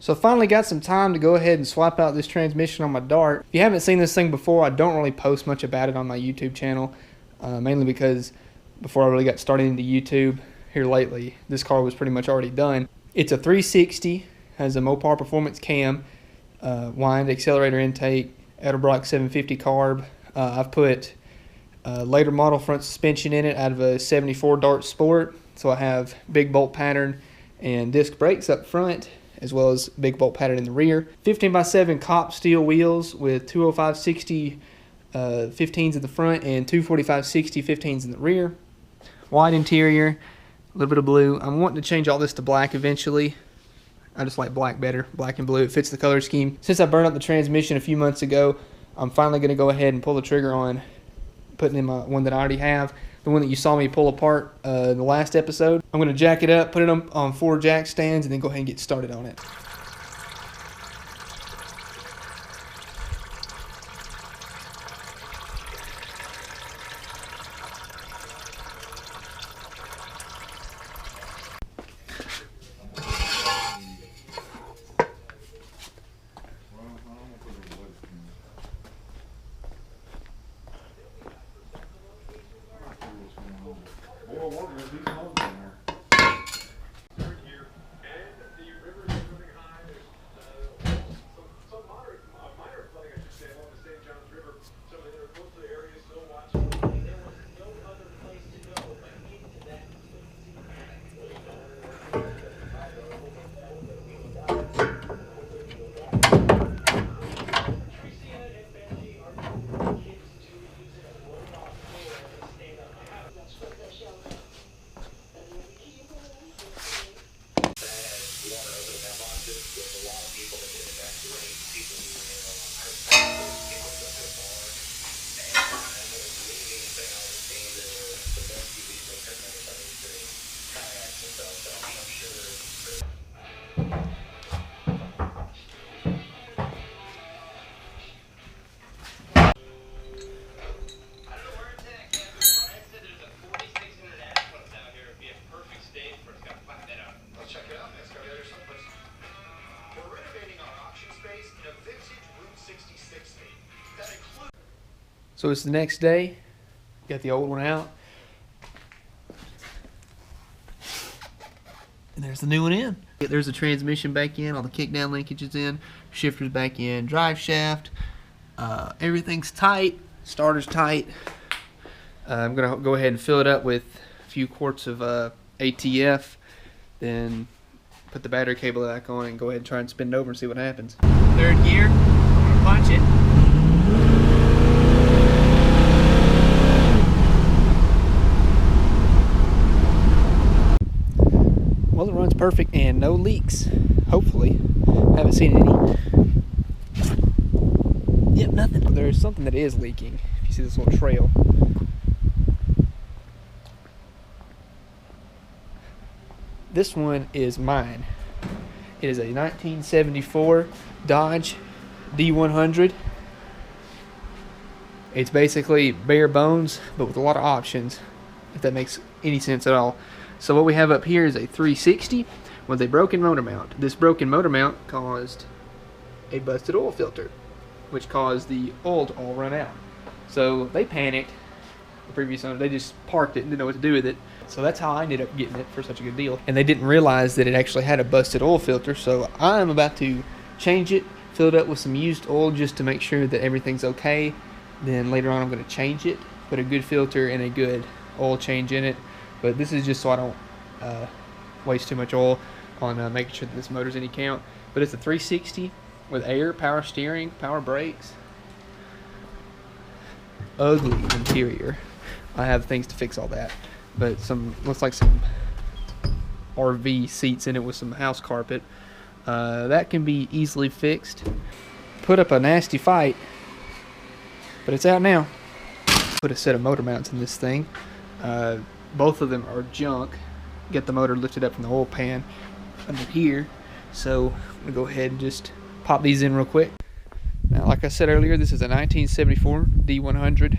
So I finally got some time to go ahead and swap out this transmission on my Dart. If you haven't seen this thing before, I don't really post much about it on my YouTube channel, mainly because before I really got started into YouTube here lately, this car was pretty much already done. It's a 360, has a Mopar Performance cam, wind accelerator intake, Edelbrock 750 carb. I've put later model front suspension in it out of a 74 Dart Sport, so I have big bolt pattern and disc brakes up front, as well as big bolt pattern in the rear. 15x7 cop steel wheels with 205/60 15s in the front and 245/60 15s in the rear. White interior, a little bit of blue. I'm wanting to change all this to black eventually. I just like black better, black and blue. It fits the color scheme. Since I burned up the transmission a few months ago, I'm finally going to go ahead and pull the trigger on putting in my one that I already have, the one that you saw me pull apart in the last episode. I'm going to jack it up, put it on 4 jack stands, and then go ahead and get started on it. So it's the next day, got the old one out, and there's the new one in. There's the transmission back in, all the kickdown linkages in, shifters back in, drive shaft, everything's tight, starter's tight. I'm going to go ahead and fill it up with a few quarts of ATF, then put the battery cable back on and go ahead and try and spin it over and see what happens. Third gear, I'm going to punch it. Well, it runs perfect and no leaks, hopefully. Haven't seen any. Yep, nothing. There's something that is leaking. If you see this little trail. This one is mine. It is a 1974 Dodge D100. It's basically bare bones, but with a lot of options, if that makes any sense at all. So what we have up here is a 360 with a broken motor mount. This broken motor mount caused a busted oil filter, which caused the oil to all run out. So they panicked. The previous owner, they just parked it and didn't know what to do with it. So that's how I ended up getting it for such a good deal. And they didn't realize that it actually had a busted oil filter. So I'm about to change it, fill it up with some used oil just to make sure that everything's okay. Then later on I'm going to change it, put a good filter and a good oil change in it. But this is just so I don't waste too much oil on making sure that this motor's any count. But it's a 360 with air, power steering, power brakes. Ugly interior. I have things to fix all that. But looks like some RV seats in it with some house carpet. That can be easily fixed. Put up a nasty fight, but it's out now. Put a set of motor mounts in this thing. Both of them are junk. Get the motor lifted up from the oil pan under here. So I'm going to go ahead and just pop these in real quick. Now, like I said earlier, this is a 1974 D100.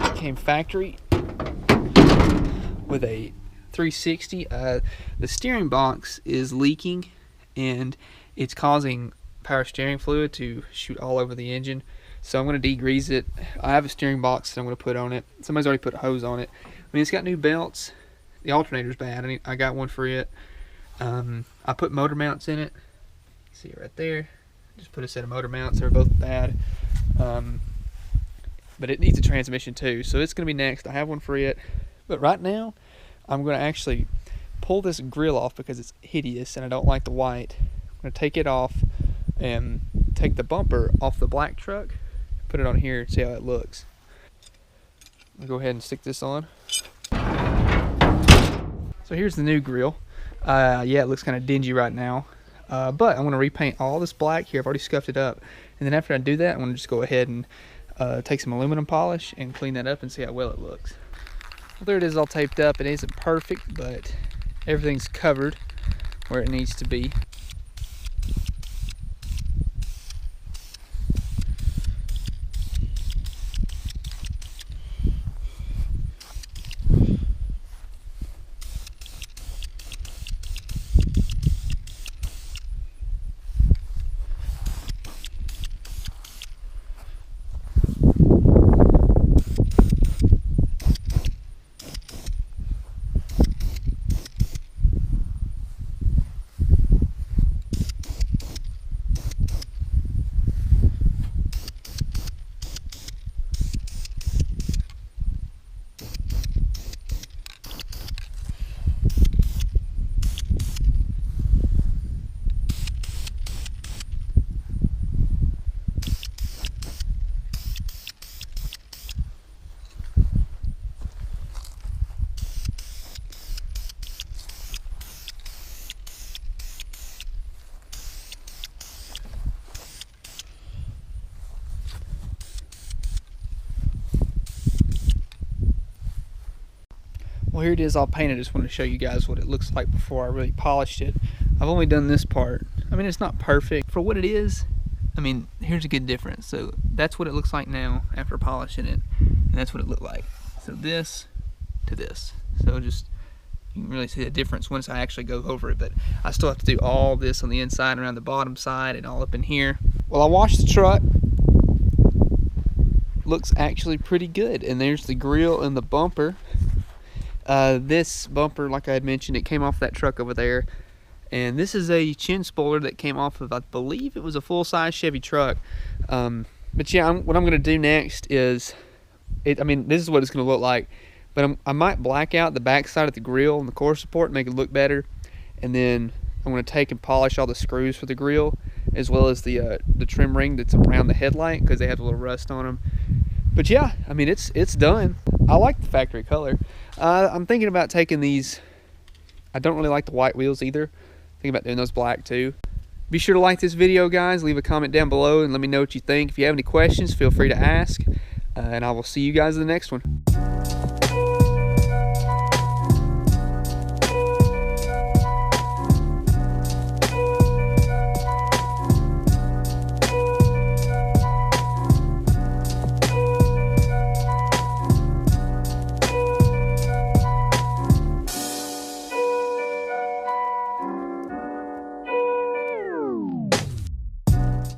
It came factory with a 360. The steering box is leaking, and it's causing power steering fluid to shoot all over the engine. So I'm going to degrease it. I have a steering box that I'm going to put on it. Somebody's already put a hose on it. I mean, it's got new belts. The alternator's bad. I got one for it. I put motor mounts in it. See it right there. Just put a set of motor mounts. They're both bad. But it needs a transmission too. So it's going to be next. I have one for it. But right now, I'm going to actually pull this grill off because it's hideous and I don't like the white. I'm going to take it off and take the bumper off the black truck, put it on here, and see how it looks. I'll go ahead and stick this on. So here's the new grill. Yeah, it looks kind of dingy right now, but I'm going to repaint all this black here. I've already scuffed it up, and then after I do that, I'm going to just go ahead and take some aluminum polish and clean that up and see how well it looks. Well, there it is, all taped up. It isn't perfect, but everything's covered where it needs to be. Well, here it is all painted. I just wanted to show you guys what it looks like before I really polished it. I've only done this part. I mean, it's not perfect. For what it is, I mean, here's a good difference. So that's what it looks like now after polishing it, and that's what it looked like. So this to this. So just, you can really see the difference once I actually go over it, but I still have to do all this on the inside, around the bottom side, and all up in here. Well, I washed the truck. Looks actually pretty good, and there's the grill and the bumper. This bumper, like I had mentioned, it came off that truck over there, and this is a chin spoiler that came off of, I believe it was a full-size Chevy truck. But yeah, what I'm going to do next is, I mean, this is what it's going to look like, but I might black out the back side of the grill and the core support and make it look better, and then I'm going to take and polish all the screws for the grill, as well as the trim ring that's around the headlight, because they have a little rust on them. But yeah, I mean, it's done. I like the factory color. I'm thinking about taking these. I don't really like the white wheels either. Thinking about doing those black too. Be sure to like this video, guys. Leave a comment down below and let me know what you think. If you have any questions, feel free to ask. And I will see you guys in the next one.